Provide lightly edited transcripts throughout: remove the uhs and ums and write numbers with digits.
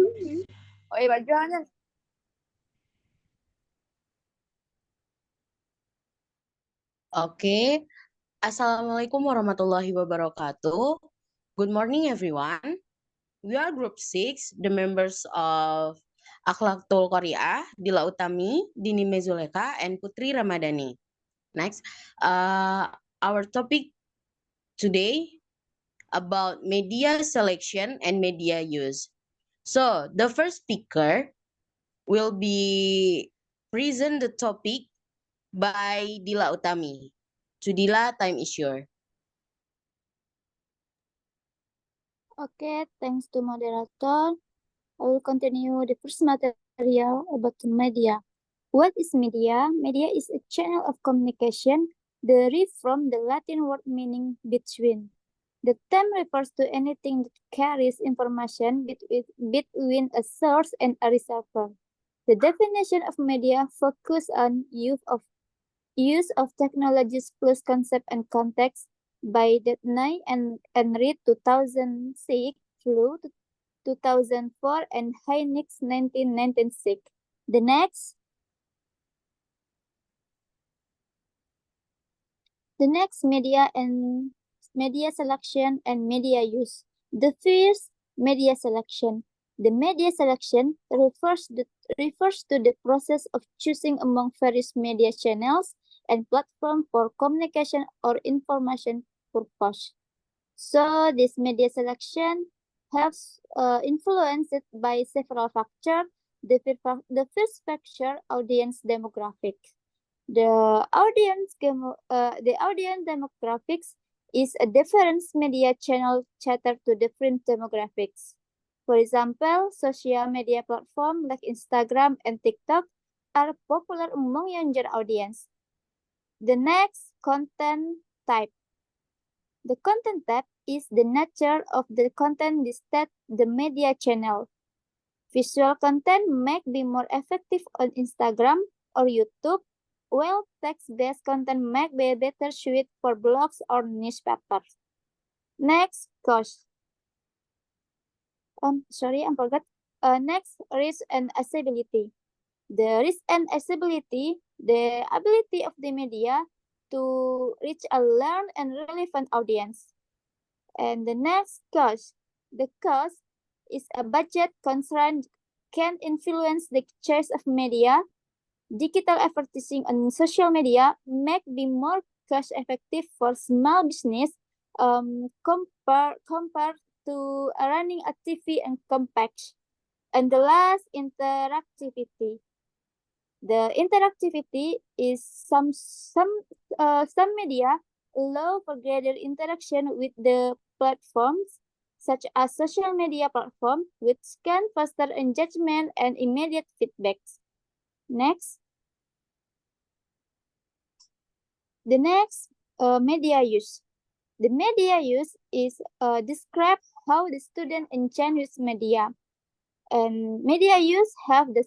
Oh iya, jangan. Oke, Assalamualaikum warahmatullahi wabarakatuh. Good morning, everyone. We are Group 6, the members of Akhlakul Qori'ah, Dila Utami, Dini Mezuleka, and Putri Ramadhani. Next, our topic today about media selection and media use. So, the first speaker will be present the topic by Dila Utami. To Dila, time is yours. Okay, thanks to moderator. I will continue the first material about media. What is media? Media is a channel of communication derived from the Latin word meaning between. The term refers to anything that carries information between a source and a receiver. The definition of media focuses on use of technologies plus concept and context by Detney and Reed 2006 through 2004 and Heinix 1996. The next media selection and media use. The first, media selection. The media selection refers to the process of choosing among various media channels and platform for communication or information purpose. So this media selection has influenced by several factors. The first factor, audience demographic. The audience demographics is a difference media channel cater to different demographics. For example, social media platforms like Instagram and TikTok are popular among younger audience. The next, content type. The content type is the nature of the content listed the media channel. Visual content may be more effective on Instagram or YouTube, while text-based content may be better suited for blogs or newspapers. Next, cost. I forgot. Next, risk and accessibility. The risk and accessibility, the ability of the media to reach a learned and relevant audience. And the next, cost. The cost is a budget constraint can influence the choice of media. Digital advertising on social media may be more cost effective for small business compared to running a TV and compact. And the last, interactivity. The interactivity is some media allow for greater interaction with the platforms, such as social media platform, which can foster engagement and immediate feedbacks. Next. The next, media use. The media use is describe how the student engages media. And media use have this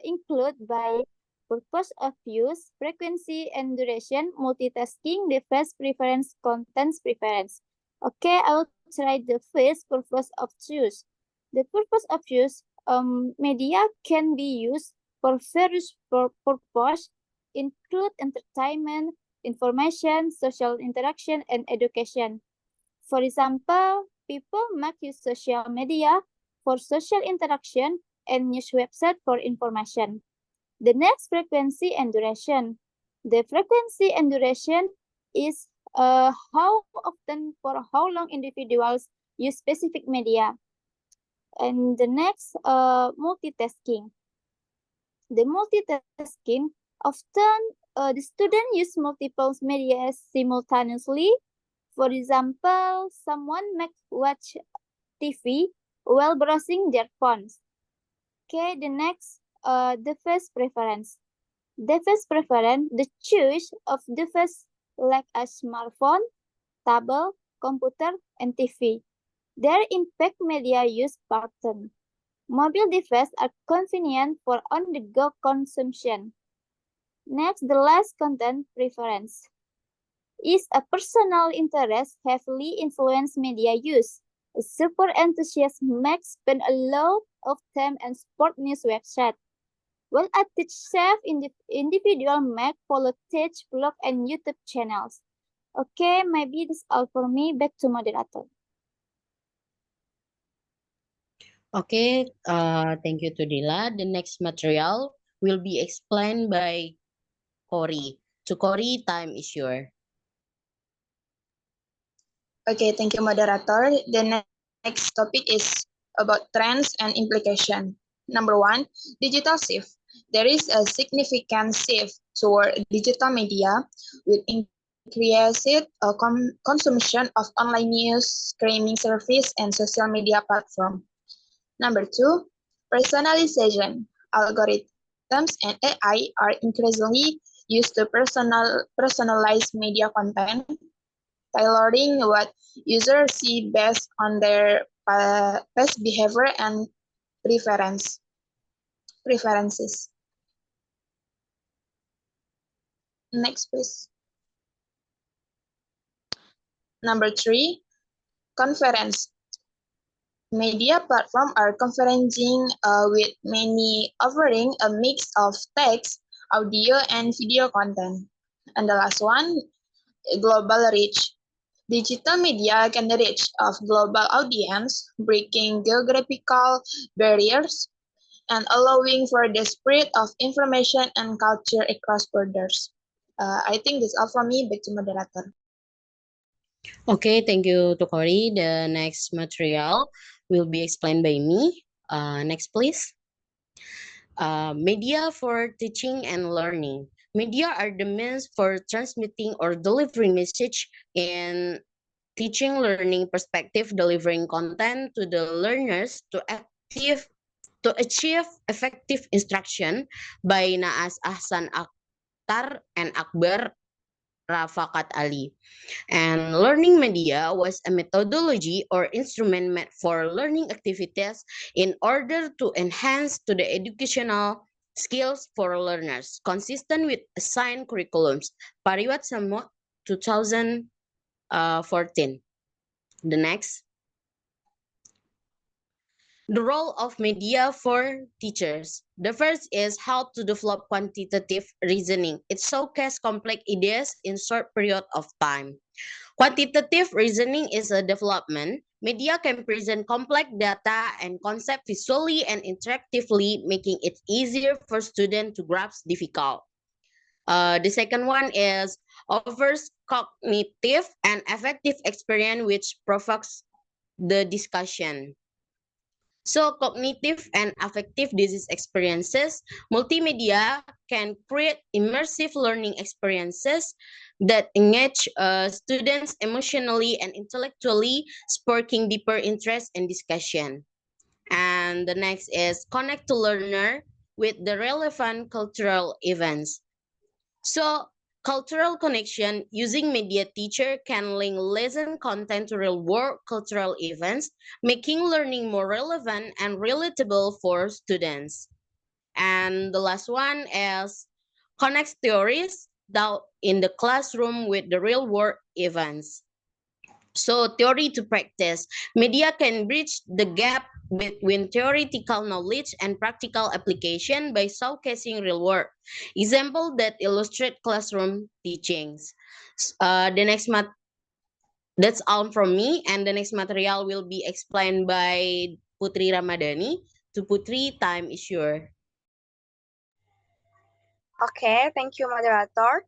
include by purpose of use, frequency and duration, multitasking, device preference, contents preference. Okay, I will try the first purpose of use. The purpose of use, media can be used for various purpose, include entertainment, information, social interaction, and education. For example, people might use social media for social interaction and news website for information. The next, frequency and duration. The frequency and duration is how often for how long individuals use specific media. And the next, multitasking. The multitasking, often the student use multiple media simultaneously. For example, someone might watch TV while browsing their phones. Okay, the next, device preference. Device preference, the choice of device like a smartphone, tablet, computer, and TV. Their impact media use pattern. Mobile devices are convenient for on-the-go consumption. Next, the last, content preference. Is a personal interest heavily influence media use? A super enthusiast Max spend a lot of time on sport news website. While I teach chef individual Mac follow teach blog and YouTube channels. Okay, maybe that's all for me. Back to moderator. Okay, thank you to Dila. The next material will be explained by Cory. To Cory, time is yours. Okay, thank you, moderator. The next topic is about trends and implication. Number one, digital shift. There is a significant shift toward digital media with increased consumption of online news, streaming service, and social media platform. Number two, personalization. Algorithms and AI are increasingly used to personalize media content, tailoring what users see based on their past behavior and preferences. Next, please. Number three, conference. Media platforms are conferencing with many offering a mix of text, audio, and video content. And the last one, global reach. Digital media can reach of global audience, breaking geographical barriers and allowing for the spread of information and culture across borders. I think that's all from me. Back to moderator. Okay, thank you to Cory. The next material will be explained by me. Next, please. Media for teaching and learning. Media are the means for transmitting or delivering message in teaching learning perspective, delivering content to the learners to achieve effective instruction by Naas Ahsan Akhtar and Akbar Rafaqat Ali. And learning media was a methodology or instrument meant for learning activities in order to enhance to the educational skills for learners, consistent with assigned curriculums. Pariwat Samo 2014. The next. The role of media for teachers. The first is help to develop quantitative reasoning. It showcases complex ideas in short period of time. Quantitative reasoning is a development. Media can present complex data and concepts visually and interactively, making it easier for students to grasp difficult. The second one is offers cognitive and affective experience which provokes the discussion. So cognitive and affective disease experiences, multimedia can create immersive learning experiences that engage students emotionally and intellectually, sparking deeper interest and discussion. And the next is connect to learner with the relevant cultural events. So cultural connection using media teacher can link lesson content to real world cultural events, making learning more relevant and relatable for students. And the last one is connects theories down in the classroom with the real world events. So theory to practice. Media can bridge the gap between theoretical knowledge and practical application by showcasing real world example that illustrate classroom teachings. That's all from me, and the next material will be explained by Putri Ramadhani. To Putri, time is yours. Okay, thank you, moderator.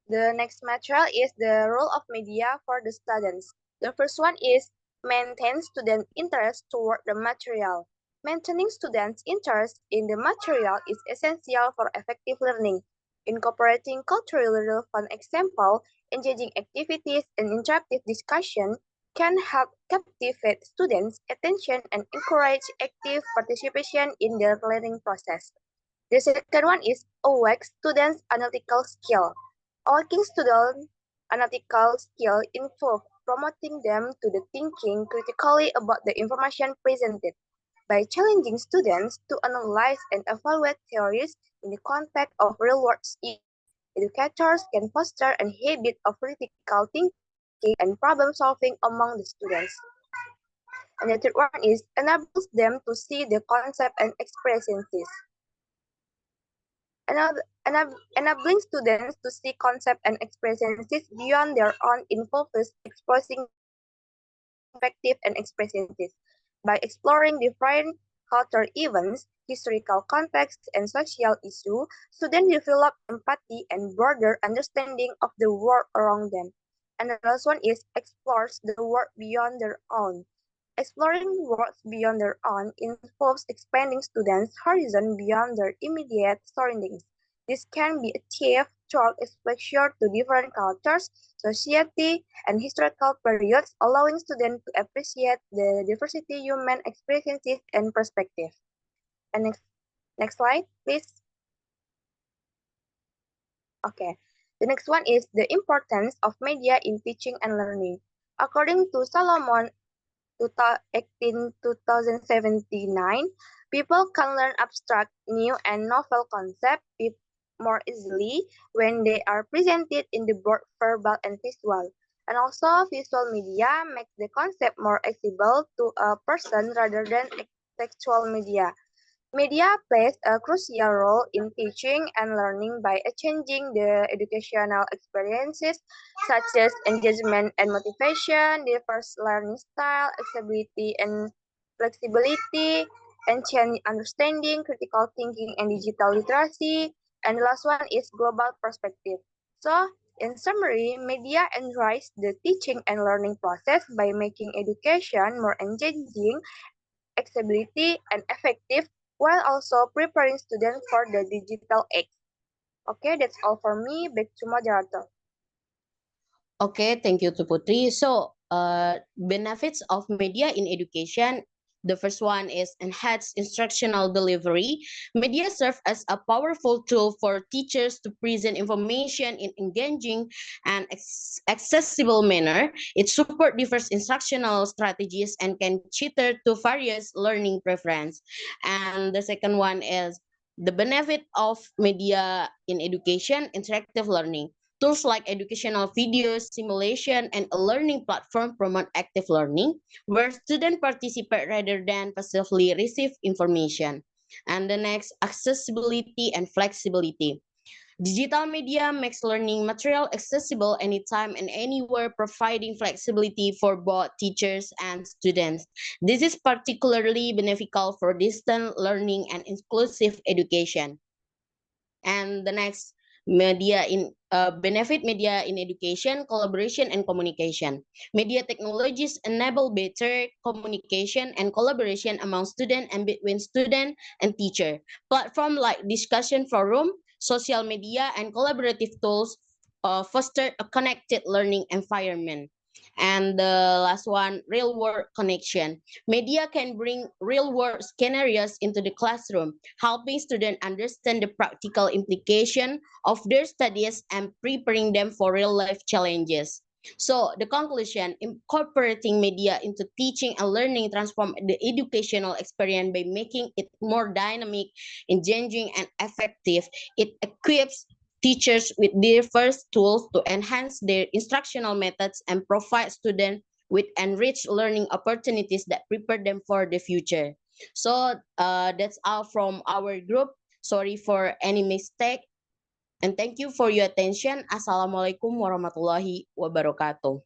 The next material is the role of media for the students. The first one is maintain student interest toward the material. Maintaining students' interest in the material is essential for effective learning. Incorporating culturally relevant example, engaging activities, and interactive discussion can help captivate students' attention and encourage active participation in their learning process. The second one is awake students' analytical skill. Awakening students' analytical skill involves promoting them to the thinking critically about the information presented. By challenging students to analyze and evaluate theories in the context of real-world issues, educators can foster a habit of critical thinking and problem-solving among the students. And the third one is enables them to see the concept and experiences. Enabling students to see concept and experiences beyond their own involves exposing perspective and experiences. By exploring different cultural events, historical contexts, and social issues, students develop empathy and broader understanding of the world around them. And the last one is explores the world beyond their own. Exploring worlds beyond their own involves expanding students' horizon beyond their immediate surroundings. This can be achieved through exposure to different cultures, society, and historical periods, allowing students to appreciate the diversity human experiences and perspective. And next slide, please. Okay. The next one is the importance of media in teaching and learning. According to Solomon 2079, people can learn abstract, new, and novel concepts more easily when they are presented in the both verbal and visual. And also, visual media makes the concept more accessible to a person rather than textual media. Media plays a crucial role in teaching and learning by changing the educational experiences such as engagement and motivation, diverse learning style, accessibility and flexibility, enhanced understanding, critical thinking, and digital literacy. And the last one is global perspective. So, in summary, media enrich the teaching and learning process by making education more engaging, accessibility, and effective while also preparing students for the digital age. Okay, that's all for me. Back to moderator. Okay, thank you to Putri. So, benefits of media in education. The first one is enhanced instructional delivery. Media serve as a powerful tool for teachers to present information in engaging and accessible manner. It supports diverse instructional strategies and can cater to various learning preference. And the second one is the benefit of media in education, interactive learning. Tools like educational videos, simulation, and a learning platform promote active learning, where students participate rather than passively receive information. And the next, accessibility and flexibility. Digital media makes learning material accessible anytime and anywhere, providing flexibility for both teachers and students. This is particularly beneficial for distant learning and inclusive education. And the next, benefit media in education, collaboration, and communication. Media technologies enable better communication and collaboration among students and between student and teacher. Platform like discussion forum, social media, and collaborative tools foster a connected learning environment. And the last one, real world connection. Media can bring real world scenarios into the classroom, helping students understand the practical implication of their studies and preparing them for real life challenges. So the conclusion, incorporating media into teaching and learning transform the educational experience by making it more dynamic, engaging, and effective. It equips teachers with diverse tools to enhance their instructional methods and provide students with enriched learning opportunities that prepare them for the future. So that's all from our group. Sorry for any mistake. And thank you for your attention. Assalamualaikum warahmatullahi wabarakatuh.